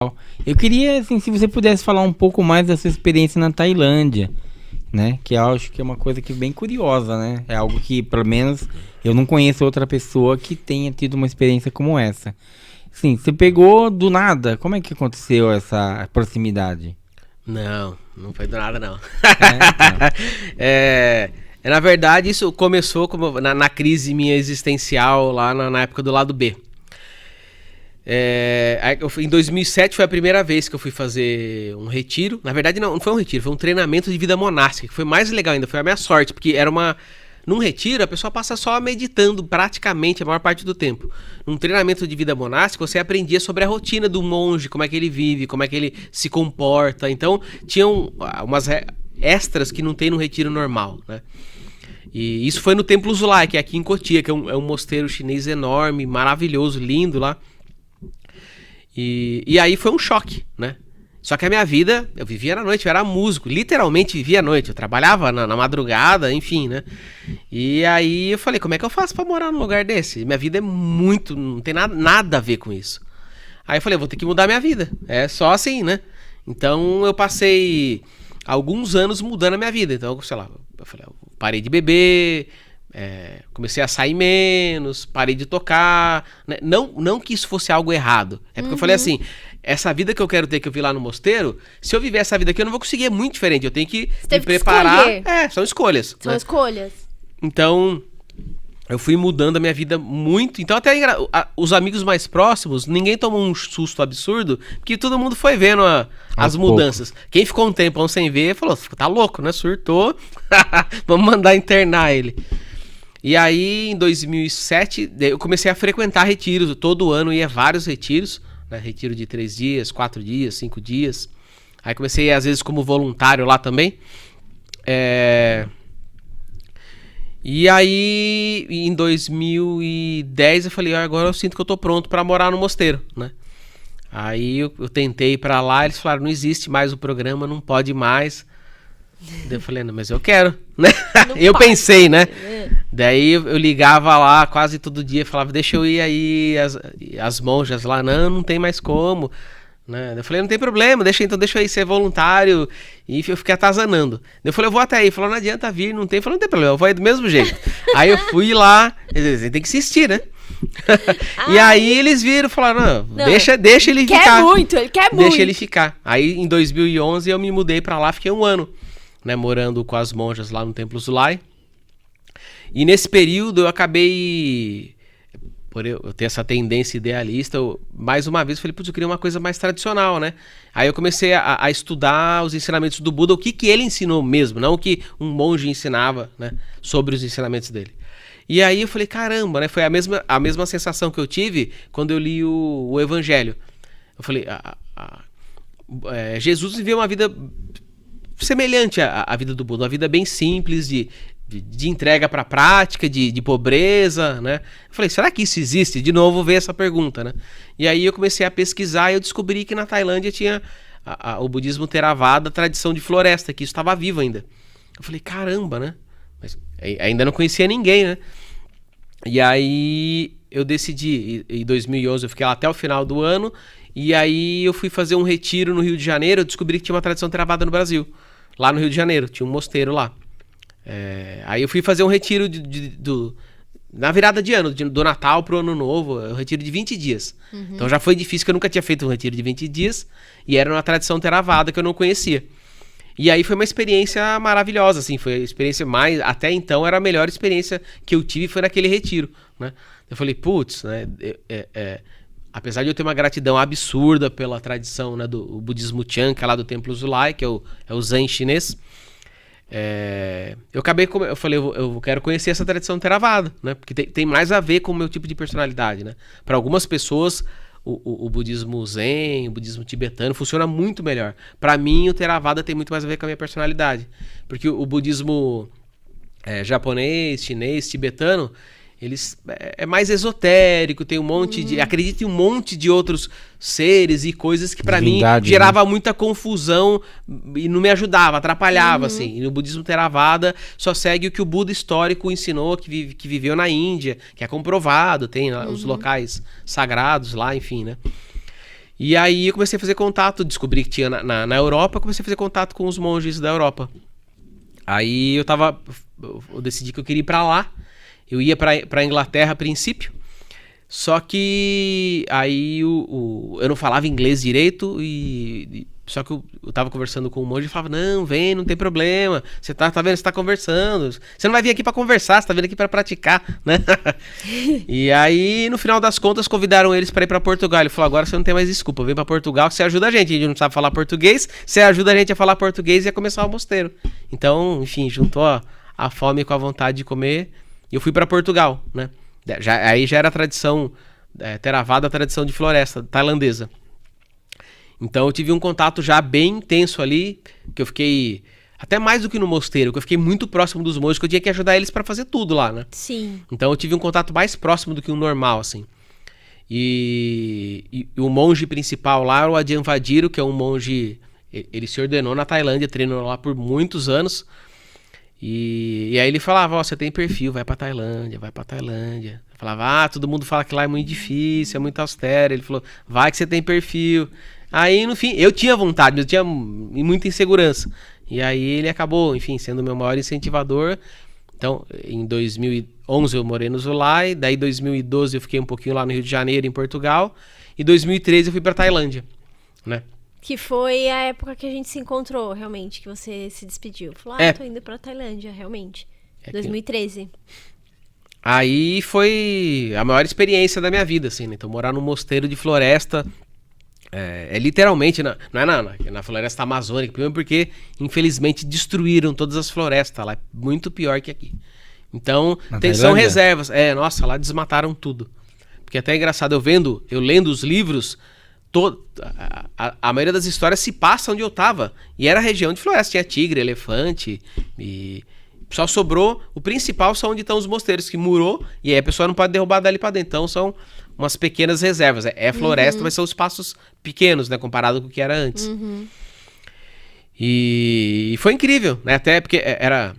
Eu queria, assim, se você pudesse falar um pouco mais da sua experiência na Tailândia, né? Que eu acho que é uma coisa que é bem curiosa, né? É algo que, pelo menos, eu não conheço outra pessoa que tenha tido uma experiência como essa. Sim, você pegou do nada. Como é que aconteceu essa proximidade? Não foi do nada, não. Então. Na verdade, isso começou na crise minha existencial lá na época do lado B. Em 2007 foi a primeira vez que eu fui fazer um retiro. Na verdade, não foi um retiro, foi um treinamento de vida monástica, que foi mais legal ainda, foi a minha sorte, porque num retiro, a pessoa passa só meditando praticamente a maior parte do tempo. Num treinamento de vida monástica, você aprendia sobre a rotina do monge, como é que ele vive, como é que ele se comporta. Então, tinham umas extras que não tem no retiro normal, né? E isso foi no Templo Zulai, que é aqui em Cotia, que é um mosteiro chinês enorme, maravilhoso, lindo lá. E aí foi um choque, né? Só que a minha vida, eu vivia na noite, eu era músico, literalmente vivia à noite, eu trabalhava na madrugada, enfim, né? E aí eu falei, como é que eu faço pra morar num lugar desse? Minha vida é muito, não tem nada a ver com isso. Aí eu falei, vou ter que mudar minha vida, é só assim, né? Então eu passei alguns anos mudando a minha vida, então, sei lá, eu falei, eu parei de beber, comecei a sair menos, parei de tocar, né? Não que isso fosse algo errado, é porque eu falei assim, essa vida que eu quero ter, que eu vi lá no mosteiro, se eu viver essa vida aqui eu não vou conseguir, é muito diferente, eu tenho que me preparar. São escolhas. São, né, escolhas. Então, eu fui mudando a minha vida muito, então até os amigos mais próximos, ninguém tomou um susto absurdo, porque todo mundo foi vendo as mudanças. Quem ficou um tempão sem ver, falou, tá louco, né, surtou, vamos mandar internar ele. E aí, em 2007, eu comecei a frequentar retiros. Todo ano ia vários retiros, né? Retiro de 3 dias, 4 dias, 5 dias. Aí comecei, às vezes, como voluntário lá também. E aí, em 2010, eu falei, agora eu sinto que eu tô pronto pra morar no mosteiro, né? Aí eu tentei ir pra lá, eles falaram, não existe mais o programa, não pode mais. Daí eu falei, não, mas eu quero, né? Eu pensei, né? Daí eu ligava lá quase todo dia, falava, deixa eu ir aí, as monjas lá, não tem mais como, né? Eu falei, não tem problema, deixa eu ir ser voluntário, e eu fiquei atazanando. Eu falei, eu vou até aí, falou, não adianta vir, não tem, falou, não tem problema, eu vou aí do mesmo jeito. Aí eu fui lá, você tem que insistir, né? E aí eles viram e falaram, não, deixa ele ficar. Ele quer muito. Deixa ele ficar. Aí em 2011 eu me mudei pra lá, fiquei 1 ano. Né, morando com as monjas lá no Templo Zulai. E nesse período eu acabei, por eu ter essa tendência idealista, mais uma vez falei, putz, eu queria uma coisa mais tradicional, né? Aí eu comecei a estudar os ensinamentos do Buda, o que ele ensinou mesmo, não o que um monge ensinava, né, sobre os ensinamentos dele. E aí eu falei, caramba, né? Foi a mesma sensação que eu tive quando eu li o Evangelho. Eu falei, Jesus viveu uma vida semelhante à vida do Buda, uma vida bem simples, de entrega para a prática, de pobreza, né? Eu falei, será que isso existe? De novo veio essa pergunta, né? E aí eu comecei a pesquisar e eu descobri que na Tailândia tinha o budismo Theravada, a tradição de floresta, que isso estava vivo ainda. Eu falei, caramba, né? Mas ainda não conhecia ninguém, né? E aí eu decidi, em 2011 eu fiquei lá até o final do ano, e aí eu fui fazer um retiro no Rio de Janeiro, eu descobri que tinha uma tradição Theravada no Brasil. Lá no Rio de Janeiro, tinha um mosteiro lá. Aí eu fui fazer um retiro na virada de ano, do Natal pro Ano Novo, um retiro de 20 dias. Uhum. Então já foi difícil, que eu nunca tinha feito um retiro de 20 dias, e era uma tradição Theravada que eu não conhecia. E aí foi uma experiência maravilhosa, assim, foi a experiência até então era a melhor experiência que eu tive, foi naquele retiro, né? Eu falei, putz, né, apesar de eu ter uma gratidão absurda pela tradição, né, do budismo Chan, que é lá do Templo Zulai, que é o Zen chinês, eu falei, eu quero conhecer essa tradição Theravada, né, porque tem mais a ver com o meu tipo de personalidade, né. Para algumas pessoas, o budismo Zen, o budismo tibetano funciona muito melhor. Para mim, o Theravada tem muito mais a ver com a minha personalidade, porque o budismo japonês, chinês, tibetano, eles é mais esotérico, tem um monte de... acredita em um monte de outros seres e coisas que pra mim gerava muita confusão e não me ajudava, atrapalhava, assim. E no budismo Theravada só segue o que o Buda histórico ensinou, que viveu na Índia, que é comprovado, tem os locais sagrados lá, enfim, né? E aí eu comecei a fazer contato, descobri que tinha na Europa, comecei a fazer contato com os monges da Europa. Aí eu decidi que eu queria ir pra lá. Eu ia pra Inglaterra a princípio. Só que aí eu não falava inglês direito só que eu tava conversando com o monge e falava, não, vem, não tem problema. Você tá vendo, você tá conversando. Você não vai vir aqui pra conversar, você tá vindo aqui pra praticar, né? E aí, no final das contas, convidaram eles pra ir pra Portugal. Ele falou, agora você não tem mais desculpa, vem pra Portugal, você ajuda a gente não sabe falar português, você ajuda a gente a falar português e a começar o mosteiro. Então, enfim, juntou a fome com a vontade de comer. E eu fui pra Portugal, né? Aí já era a tradição, Theravada, a tradição de floresta tailandesa. Então eu tive um contato já bem intenso ali, que eu fiquei até mais do que no mosteiro, que eu fiquei muito próximo dos monges, que eu tinha que ajudar eles pra fazer tudo lá, né? Sim. Então eu tive um contato mais próximo do que o normal, assim. E o monge principal lá era o Ajahn Vadiro, que é um monge, ele se ordenou na Tailândia, treinou lá por muitos anos. E aí ele falava, você tem perfil, vai pra Tailândia. Eu falava, todo mundo fala que lá é muito difícil, é muito austero. Ele falou, vai que você tem perfil. Aí, no fim, eu tinha vontade, mas eu tinha muita insegurança. E aí ele acabou, enfim, sendo o meu maior incentivador. Então, em 2011 eu morei no Zulai, daí em 2012 eu fiquei um pouquinho lá no Rio de Janeiro, em Portugal. E em 2013 eu fui pra Tailândia, né? Que foi a época que a gente se encontrou, realmente, que você se despediu. Falou, tô indo pra Tailândia, realmente. 2013. Aí foi a maior experiência da minha vida, assim, né? Então, morar num mosteiro de floresta, literalmente, não é na floresta amazônica, primeiro porque, infelizmente, destruíram todas as florestas lá, é muito pior que aqui. Então, são reservas. Nossa, lá desmataram tudo. Porque até é engraçado, eu lendo os livros, a maioria das histórias se passa onde eu tava. E era região de floresta, tinha tigre, elefante, e só sobrou, o principal são onde estão os mosteiros, que murou, e aí a pessoa não pode derrubar dali pra dentro. Então são umas pequenas reservas. É floresta, mas são espaços pequenos, né, comparado com o que era antes. E foi incrível, né, até porque era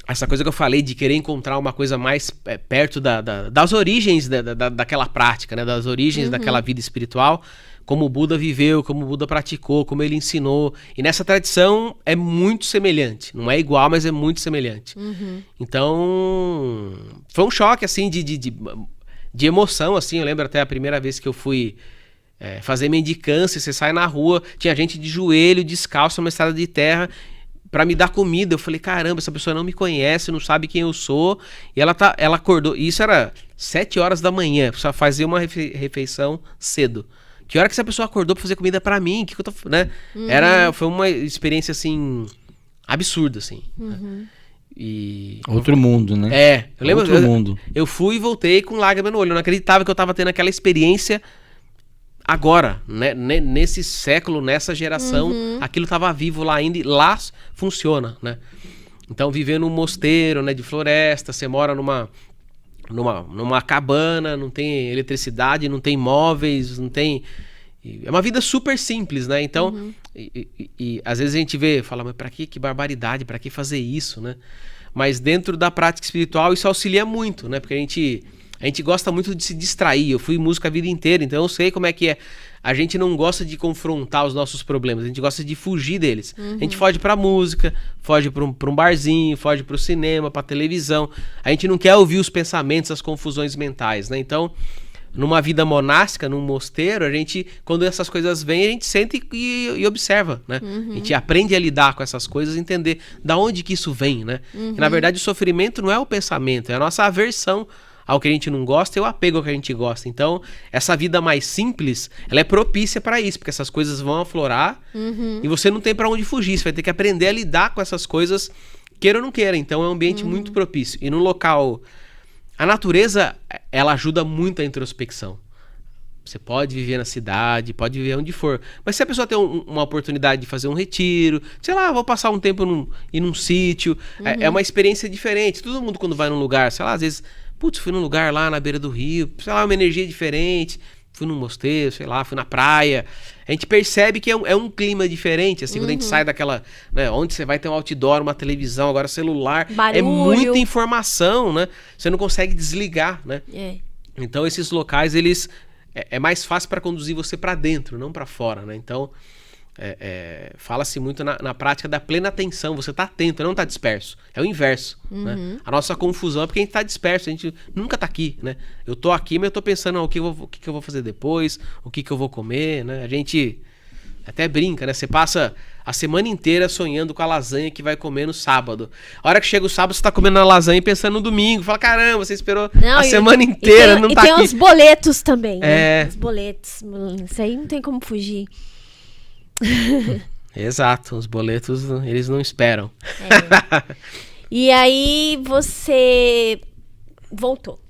essa coisa que eu falei de querer encontrar uma coisa mais perto das origens daquela prática, né, das origens daquela vida espiritual, como o Buda viveu, como o Buda praticou, como ele ensinou. E nessa tradição é muito semelhante. Não é igual, mas é muito semelhante. Então, foi um choque, assim, de emoção, assim. Eu lembro até a primeira vez que eu fui fazer mendicância, você sai na rua, tinha gente de joelho, descalço, numa estrada de terra, pra me dar comida. Eu falei, caramba, essa pessoa não me conhece, não sabe quem eu sou. E ela acordou, e isso era 7 horas da manhã, precisa fazer uma refeição cedo. Que hora que essa pessoa acordou pra fazer comida pra mim? Que eu tô, né? Foi uma experiência, assim, absurda, assim. Né? Outro mundo, né? Eu lembro, Outro mundo. Eu fui e voltei com lágrima no olho. Eu não acreditava que eu tava tendo aquela experiência agora, né? Nesse século, nessa geração. Aquilo tava vivo lá ainda e lá funciona, né? Então, viver num mosteiro, né, de floresta, você mora numa cabana, não tem eletricidade, não tem móveis, não tem... É uma vida super simples, né? Então, e às vezes a gente fala, mas pra que barbaridade, pra que fazer isso, né? Mas dentro da prática espiritual isso auxilia muito, né? Porque a gente gosta muito de se distrair. Eu fui músico a vida inteira, então eu sei como é que é. A gente não gosta de confrontar os nossos problemas, a gente gosta de fugir deles. A gente foge pra música, foge pra um barzinho, foge pro cinema, pra televisão. A gente não quer ouvir os pensamentos, as confusões mentais, né? Então, numa vida monástica, num mosteiro, a gente, quando essas coisas vêm, a gente senta e observa, né? A gente aprende a lidar com essas coisas, entender da onde que isso vem, né? E, na verdade, o sofrimento não é o pensamento, é a nossa aversão ao que a gente não gosta e o apego ao que a gente gosta. Então, essa vida mais simples, ela é propícia para isso, porque essas coisas vão aflorar e você não tem para onde fugir. Você vai ter que aprender a lidar com essas coisas, queira ou não queira. Então, é um ambiente muito propício. E no local... A natureza, ela ajuda muito a introspecção. Você pode viver na cidade, pode viver onde for. Mas se a pessoa tem uma oportunidade de fazer um retiro, sei lá, vou passar um tempo num sítio, é uma experiência diferente. Todo mundo quando vai num lugar, sei lá, às vezes... Putz, fui num lugar lá na beira do rio, sei lá, uma energia diferente. Fui num mosteiro, sei lá, fui na praia. A gente percebe que é um clima diferente, assim, quando a gente sai daquela... Né, onde você vai ter um outdoor, uma televisão, agora celular. Barulho. É muita informação, né? Você não consegue desligar, né? Então esses locais, eles é mais fácil para conduzir você para dentro, não para fora, né? Então, fala-se muito na prática da plena atenção. Você tá atento, não tá disperso. É o inverso, né? A nossa confusão é porque a gente tá disperso, a gente nunca tá aqui, né? Eu tô aqui, mas eu tô pensando o que eu vou fazer depois, o que eu vou comer, né? A gente até brinca, né? Você passa a semana inteira sonhando com a lasanha que vai comer no sábado. A hora que chega o sábado, você tá comendo a lasanha e pensando no domingo. Fala, caramba, você esperou a semana inteira, não tá aqui. E tem os boletos também, né? Os boletos. Isso aí não tem como fugir. Exato, os boletos, eles não esperam. E aí, você voltou.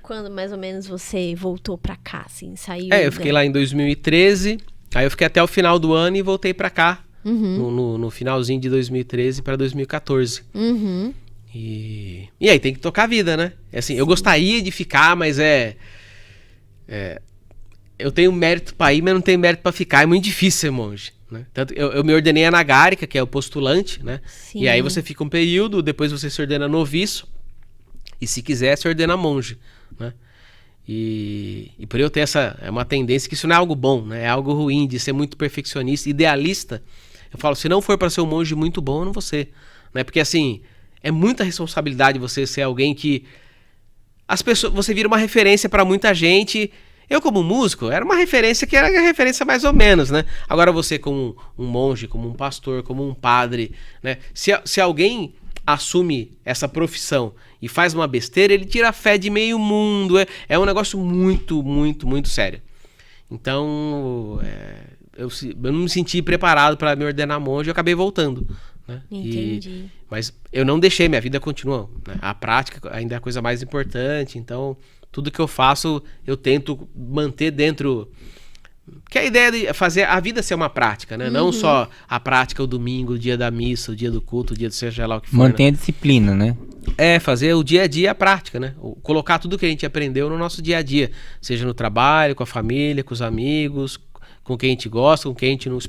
Quando mais ou menos você voltou pra cá, assim, saiu? Eu fiquei lá em 2013, aí eu fiquei até o final do ano e voltei pra cá. No finalzinho de 2013 para 2014. E aí tem que tocar a vida, né? Assim, eu gostaria de ficar, mas eu tenho mérito para ir, mas não tenho mérito para ficar. É muito difícil ser monge, né? Tanto eu me ordenei anagárica, que é o postulante, né? Sim. E aí você fica um período, depois você se ordena noviço, e se quiser se ordena monge, né? E por eu ter uma tendência que isso não é algo bom, né? É algo ruim, de ser muito perfeccionista, idealista. Eu falo, se não for para ser um monge muito bom, eu não vou ser, né? Porque assim, é muita responsabilidade você ser alguém que você vira uma referência para muita gente. Eu, como músico, era uma referência que era a referência mais ou menos, né? Agora você, como um monge, como um pastor, como um padre, né? Se alguém assume essa profissão e faz uma besteira, ele tira a fé de meio mundo. É um negócio muito, muito, muito sério. Então, eu não me senti preparado para me ordenar monge, eu acabei voltando, né? Entendi. Mas eu não deixei, minha vida continua, né? A prática ainda é a coisa mais importante, então tudo que eu faço eu tento manter dentro, que a ideia de fazer a vida ser uma prática, né? Não só a prática o domingo, o dia da missa, o dia do culto, o dia do seja lá o que for. Mantém, né? A disciplina, né? Fazer o dia a dia a prática, né? Colocar tudo que a gente aprendeu no nosso dia a dia, seja no trabalho, com a família, com os amigos, com quem a gente gosta, com quem a gente não...